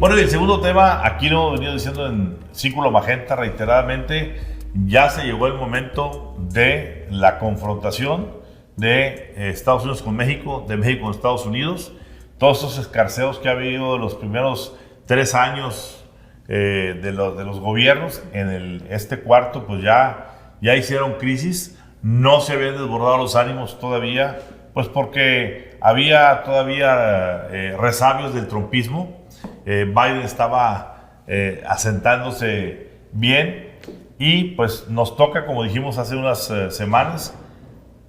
Bueno, y el segundo tema, aquí lo he venido diciendo en Círculo Magenta reiteradamente, ya se llegó el momento de la confrontación de Estados Unidos con México, de México con Estados Unidos. Todos esos escarceos que ha habido en los primeros 3 años de los gobiernos en este cuarto, pues ya hicieron crisis. No se habían desbordado los ánimos todavía, pues porque había todavía resabios del trumpismo. Biden estaba asentándose bien y pues nos toca, como dijimos hace unas semanas,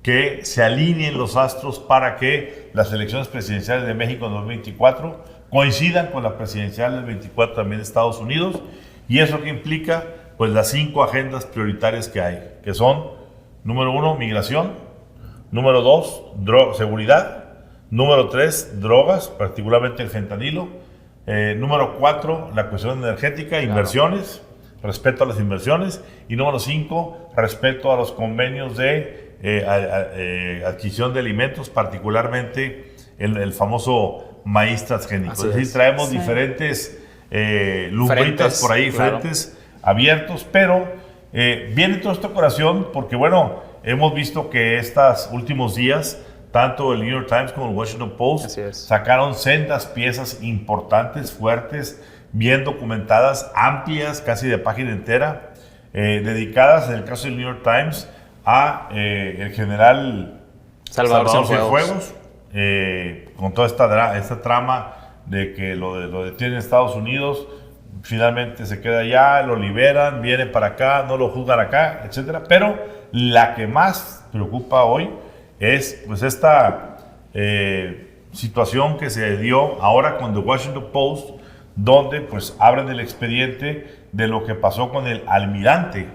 que se alineen los astros para que las elecciones presidenciales de México en 2024 coincidan con las presidenciales del 24 también de Estados Unidos. ¿Y eso qué implica? Pues las 5 agendas prioritarias que hay, que son, número 1, migración, número 2, seguridad, número 3, drogas, particularmente el fentanilo, número 4, la cuestión energética, inversiones, respeto a las inversiones, y número 5, respeto a los convenios de adquisición de alimentos, particularmente el famoso maíz transgénico. Es decir, traemos diferentes lumbritas por ahí, frentes abiertos, pero viene toda esta operación porque, bueno, hemos visto que estos últimos días, tanto el New York Times como el Washington Post sacaron sendas piezas importantes, fuertes, bien documentadas, amplias, casi de página entera, dedicadas, en el caso del New York Times, a el general Salvador Cienfuegos, con toda esta trama de que lo detienen en Estados Unidos, finalmente se queda allá, lo liberan, viene para acá, no lo juzgan acá, etc. Pero la que más preocupa hoy es pues esta situación que se dio ahora con The Washington Post, donde pues abren el expediente de lo que pasó con el almirante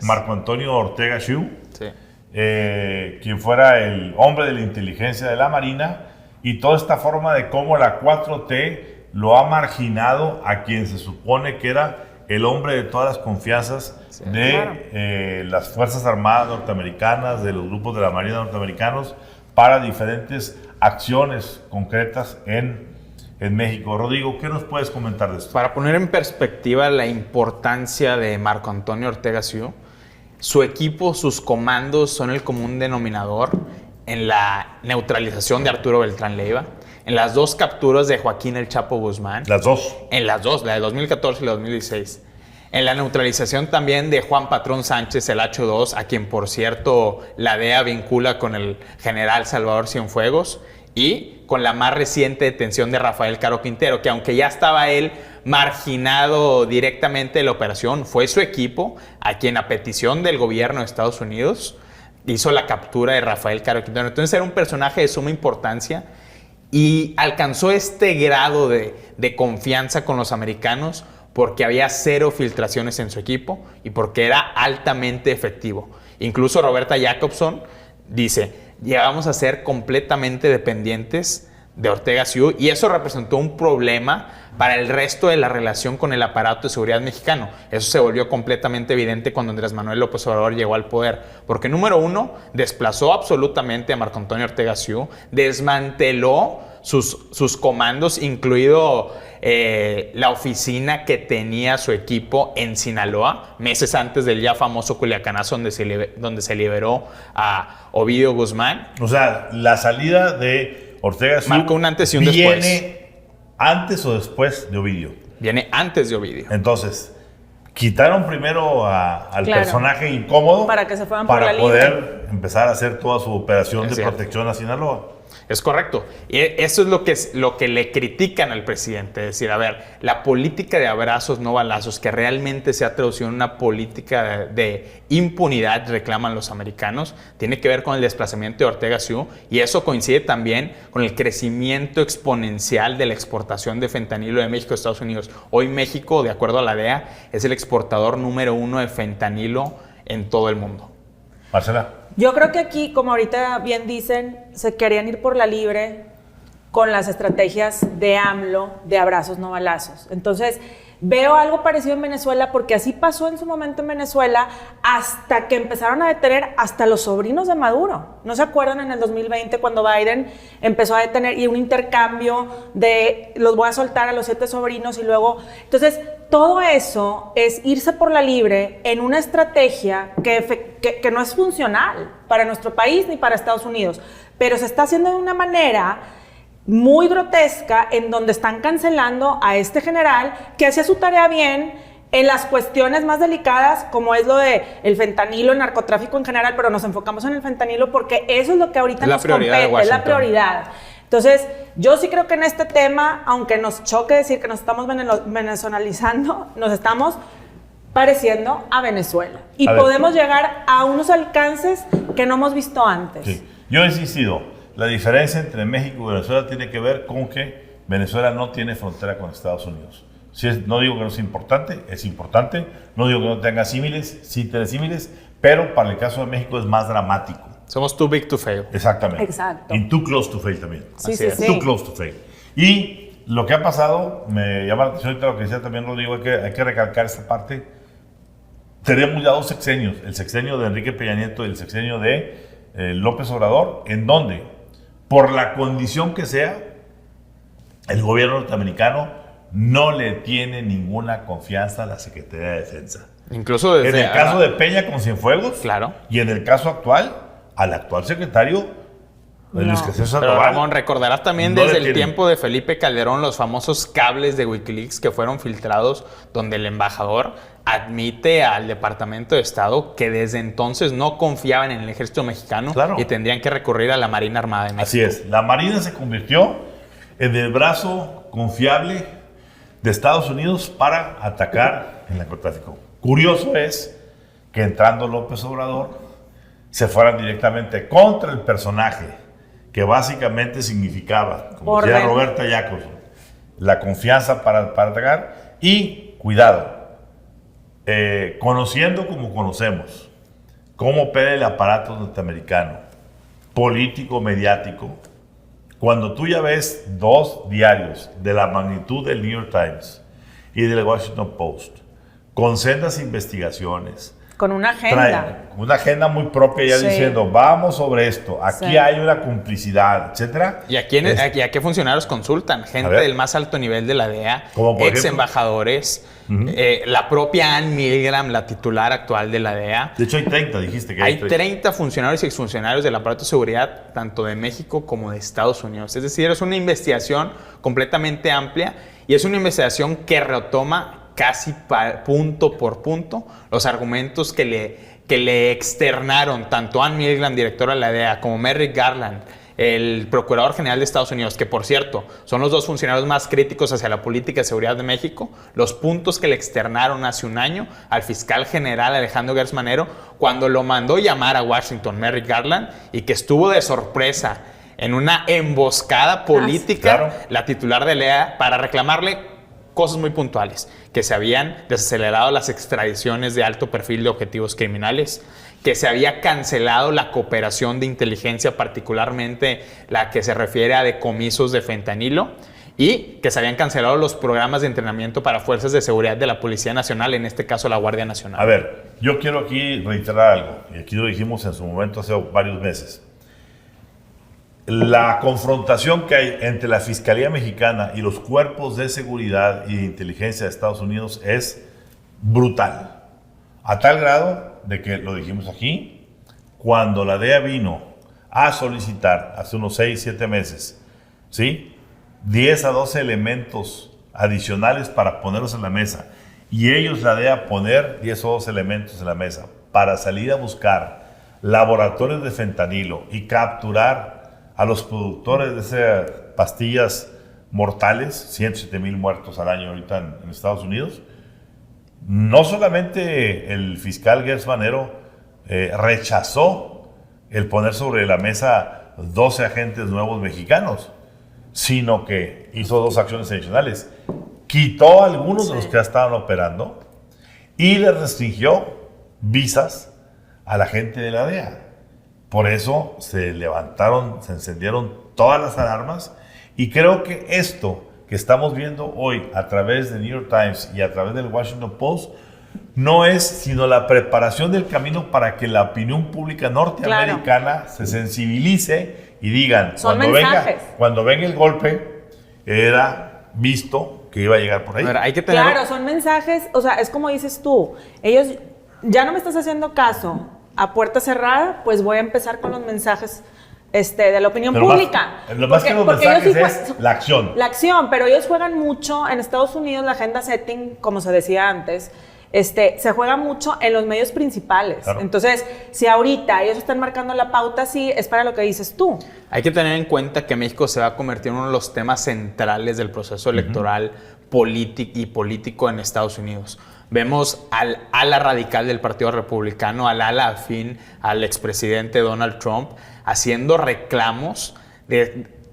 Marco Antonio Ortega Xiu, quien fuera el hombre de la inteligencia de la Marina, y toda esta forma de cómo la 4T lo ha marginado a quien se supone que era el hombre de todas las confianzas de las Fuerzas Armadas norteamericanas, de los grupos de la Marina norteamericanos, para diferentes acciones concretas en México. Rodrigo, ¿qué nos puedes comentar de esto? Para poner en perspectiva la importancia de Marco Antonio Ortega Xiu, su equipo, sus comandos son el común denominador en la neutralización de Arturo Beltrán Leiva, en las 2 capturas de Joaquín El Chapo Guzmán. Las 2. En las 2, la de 2014 y la de 2016. En la neutralización también de Juan Patrón Sánchez, el H2, a quien, por cierto, la DEA vincula con el general Salvador Cienfuegos, y con la más reciente detención de Rafael Caro Quintero, que aunque ya estaba él marginado directamente de la operación, fue su equipo a quien, a petición del gobierno de Estados Unidos, hizo la captura de Rafael Caro Quintero. Entonces era un personaje de suma importancia y alcanzó este grado de confianza con los americanos porque había 0 filtraciones en su equipo y porque era altamente efectivo. Incluso Roberta Jacobson dice: llegamos a ser completamente dependientes de Ortega Xiu, y eso representó un problema para el resto de la relación con el aparato de seguridad mexicano. Eso se volvió completamente evidente cuando Andrés Manuel López Obrador llegó al poder, porque número 1, desplazó absolutamente a Marco Antonio Ortega Xiu, desmanteló sus comandos, incluido la oficina que tenía su equipo en Sinaloa, meses antes del ya famoso Culiacanazo, donde se liberó a Ovidio Guzmán. O sea, la salida de Ortega Xiu marcó un antes y un después. ¿Viene antes o después de Ovidio? Viene antes de Ovidio. Entonces, quitaron primero al personaje incómodo para que se fueran para por la poder libre. Empezar a hacer toda su operación de protección a Sinaloa. Es correcto. Y eso es lo que le critican al presidente. Es decir, a ver, la política de abrazos, no balazos, que realmente se ha traducido en una política de impunidad, reclaman los americanos, tiene que ver con el desplazamiento de Ortega Xiu, y eso coincide también con el crecimiento exponencial de la exportación de fentanilo de México a Estados Unidos. Hoy México, de acuerdo a la DEA, es el exportador número 1 de fentanilo en todo el mundo. Marcela. Yo creo que aquí, como ahorita bien dicen, se querían ir por la libre con las estrategias de AMLO de abrazos no balazos. Entonces, veo algo parecido en Venezuela, porque así pasó en su momento en Venezuela, hasta que empezaron a detener hasta los sobrinos de Maduro. ¿No se acuerdan en el 2020 cuando Biden empezó a detener y un intercambio de los voy a soltar a los 7 sobrinos y luego... Entonces, todo eso es irse por la libre en una estrategia que no es funcional para nuestro país ni para Estados Unidos, pero se está haciendo de una manera muy grotesca en donde están cancelando a este general que hacía su tarea bien en las cuestiones más delicadas, como es lo de el fentanilo, el narcotráfico en general, pero nos enfocamos en el fentanilo porque eso es lo que ahorita nos compete, es la prioridad. Entonces, yo sí creo que en este tema, aunque nos choque decir que nos estamos venezolizando, nos estamos pareciendo a Venezuela. Y podemos llegar a unos alcances que no hemos visto antes. Sí. Yo he insistido, la diferencia entre México y Venezuela tiene que ver con que Venezuela no tiene frontera con Estados Unidos. No digo que no es importante, es importante. No digo que no tenga símiles, sí tiene símiles, pero para el caso de México es más dramático. Somos too big to fail. Exactamente. Exacto. Y too close to fail también. Sí, sí, sí. Too close to fail. Y lo que ha pasado, me llama la atención ahorita lo que decía también Rodrigo, hay que recalcar esta parte. Tenemos ya 2 sexenios, el sexenio de Enrique Peña Nieto y el sexenio de López Obrador, en donde, por la condición que sea, el gobierno norteamericano no le tiene ninguna confianza a la Secretaría de Defensa. Incluso desde en el caso de Peña con Cienfuegos, claro, y en el caso actual, al actual secretario, Luis Crescencio Pero Sandoval. Ramón, recordarás también no desde el tiempo de Felipe Calderón los famosos cables de Wikileaks que fueron filtrados, donde el embajador admite al Departamento de Estado que desde entonces no confiaban en el ejército mexicano, claro, y tendrían que recurrir a la Marina Armada de México. Así es, la Marina se convirtió en el brazo confiable de Estados Unidos para atacar el narcotráfico. Curioso es que entrando López Obrador se fueran directamente contra el personaje que básicamente significaba, como decía Roberta Jacobson, la confianza para atacar y cuidado, conociendo como conocemos, cómo opera el aparato norteamericano, político, mediático. Cuando tú ya ves 2 diarios de la magnitud del New York Times y del Washington Post, con sendas investigaciones, con una agenda. Una agenda muy propia ya diciendo, vamos sobre esto, aquí hay una complicidad, etcétera. ¿Y a qué funcionarios consultan? Gente del más alto nivel de la DEA, ex embajadores, la propia Ann Milgram, la titular actual de la DEA. De hecho hay 30, dijiste que hay 30 funcionarios y exfuncionarios del aparato de seguridad, tanto de México como de Estados Unidos. Es decir, es una investigación completamente amplia y es una investigación que retoma casi punto por punto los argumentos que le externaron tanto Ann Milgram, directora de la DEA, como Merrick Garland, el Procurador General de Estados Unidos, que por cierto son los 2 funcionarios más críticos hacia la política de seguridad de México, los puntos que le externaron hace un año al fiscal general Alejandro Gertz Manero cuando lo mandó llamar a Washington Merrick Garland, y que estuvo de sorpresa en una emboscada política la titular de la DEA para reclamarle cosas muy puntuales, que se habían desacelerado las extradiciones de alto perfil de objetivos criminales, que se había cancelado la cooperación de inteligencia, particularmente la que se refiere a decomisos de fentanilo, y que se habían cancelado los programas de entrenamiento para fuerzas de seguridad de la Policía Nacional, en este caso la Guardia Nacional. A ver, yo quiero aquí reiterar algo, y aquí lo dijimos en su momento hace varios meses. La confrontación que hay entre la Fiscalía Mexicana y los cuerpos de seguridad y de inteligencia de Estados Unidos es brutal. A tal grado de que, lo dijimos aquí, cuando la DEA vino a solicitar hace unos 6, 7 meses, ¿sí?, 10 a 12 elementos adicionales para ponerlos en la mesa, y ellos, la DEA, poner 10 o 12 elementos en la mesa para salir a buscar laboratorios de fentanilo y capturar a los productores de esas pastillas mortales, 107,000 muertos al año ahorita en Estados Unidos. No solamente el fiscal Gertz Manero rechazó el poner sobre la mesa 12 agentes nuevos mexicanos, sino que hizo 2 acciones adicionales. Quitó a algunos de los que ya estaban operando y le restringió visas a la gente de la DEA. Por eso se levantaron, se encendieron todas las alarmas, y creo que esto que estamos viendo hoy a través del New York Times y a través del Washington Post no es sino la preparación del camino para que la opinión pública norteamericana se sensibilice y digan, cuando venga el golpe, era visto que iba a llegar por ahí. Ver, hay que tener... Claro, son mensajes, o sea, es como dices tú, ellos, ya no me estás haciendo caso a puerta cerrada, pues voy a empezar con los mensajes de la opinión pública. Lo más que los mensajes es la acción. La acción, pero ellos juegan mucho, en Estados Unidos la agenda setting, como se decía antes, se juega mucho en los medios principales. Claro. Entonces, si ahorita ellos están marcando la pauta, sí, es para lo que dices tú. Hay que tener en cuenta que México se va a convertir en uno de los temas centrales del proceso electoral político en Estados Unidos. Vemos al ala radical del Partido Republicano, al ala afín al expresidente Donald Trump, haciendo reclamos,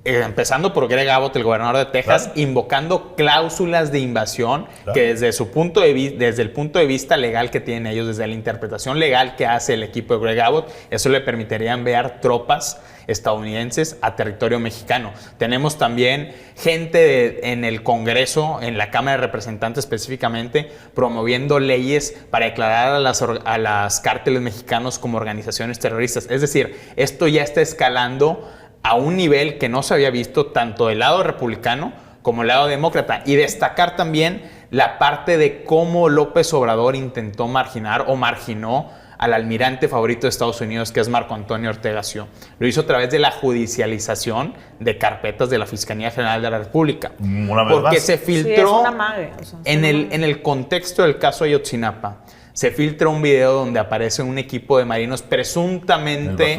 empezando por Greg Abbott, el gobernador de Texas, invocando cláusulas de invasión que desde el punto de vista legal que tienen ellos, desde la interpretación legal que hace el equipo de Greg Abbott, eso le permitiría enviar tropas estadounidenses a territorio mexicano. Tenemos también gente en el Congreso, en la Cámara de Representantes específicamente, promoviendo leyes para declarar a las cárteles mexicanos como organizaciones terroristas. Es decir, esto ya está escalando a un nivel que no se había visto tanto del lado republicano como del lado demócrata. Y destacar también la parte de cómo López Obrador intentó marginar o marginó al almirante favorito de Estados Unidos, que es Marco Antonio Ortega Sió. Lo hizo a través de la judicialización de carpetas de la Fiscalía General de la República. Porque se filtró en el contexto del caso Ayotzinapa. Se filtra un video donde aparece un equipo de marinos presuntamente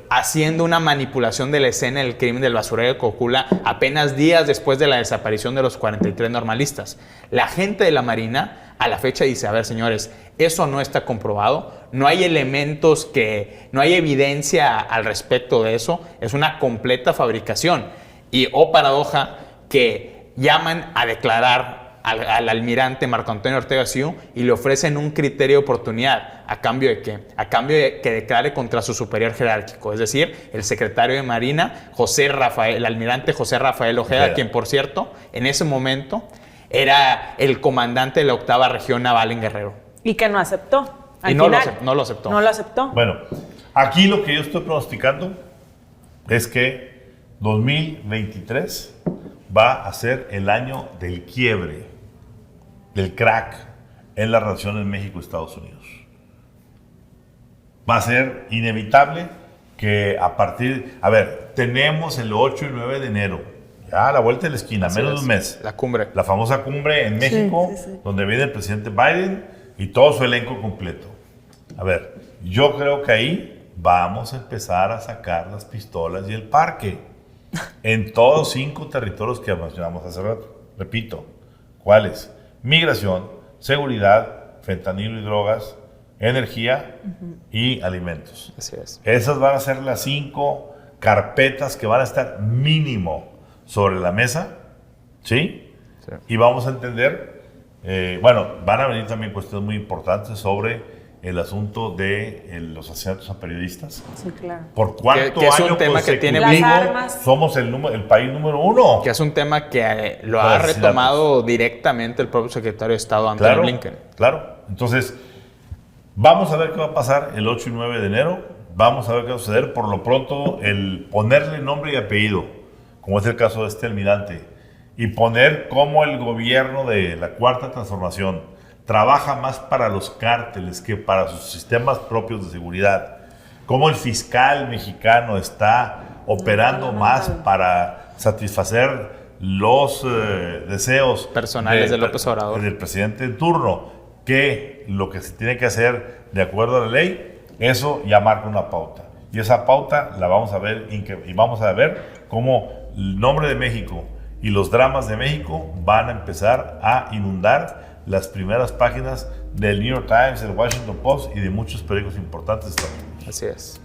haciendo una manipulación de la escena del crimen del basurero de Cocula apenas días después de la desaparición de los 43 normalistas. La gente de la Marina a la fecha dice, a ver señores, eso no está comprobado, no hay elementos no hay evidencia al respecto de eso, es una completa fabricación. Y paradoja que llaman a declarar al almirante Marco Antonio Ortega Sió y le ofrecen un criterio de oportunidad. ¿A cambio de qué? A cambio de que declare contra su superior jerárquico, es decir, el secretario de Marina, el almirante José Rafael Ojeda, quien por cierto, en ese momento era el comandante de la 8ª Región Naval en Guerrero. Y que no aceptó. No lo aceptó. No lo aceptó. Bueno, aquí lo que yo estoy pronosticando es que 2023 va a ser el año del quiebre, del crack en las relaciones México-Estados Unidos. Va a ser inevitable que tenemos el 8 y 9 de enero, ya a la vuelta de la esquina, menos de un mes. La cumbre. La famosa cumbre en México, donde viene el presidente Biden y todo su elenco completo. Yo creo que ahí vamos a empezar a sacar las pistolas y el parque en todos los 5 territorios que mencionamos hace rato. Repito, ¿cuáles? Migración, seguridad, fentanilo y drogas, energía y alimentos. Así es. Esas van a ser las 5 carpetas que van a estar mínimo sobre la mesa, ¿sí? Y vamos a entender, van a venir también cuestiones muy importantes sobre el asunto de los asesinatos a periodistas. Sí, claro. ¿Por cuánto que es un año tema que tiene somos el país número 1? Que es un tema que lo ha retomado directamente el propio secretario de Estado, Antony Blinken. Claro. Entonces, vamos a ver qué va a pasar el 8 y 9 de enero. Vamos a ver qué va a suceder. Por lo pronto, el ponerle nombre y apellido, como es el caso de este almirante, y poner cómo el gobierno de la Cuarta Transformación trabaja más para los cárteles que para sus sistemas propios de seguridad. Cómo el fiscal mexicano está operando más para satisfacer los deseos personales de López Obrador, del presidente en turno, que lo que se tiene que hacer de acuerdo a la ley. Eso ya marca una pauta. Y esa pauta la vamos a ver y vamos a ver cómo el nombre de México y los dramas de México van a empezar a inundar las primeras páginas del New York Times, el Washington Post y de muchos periódicos importantes de Estados Unidos. Así es.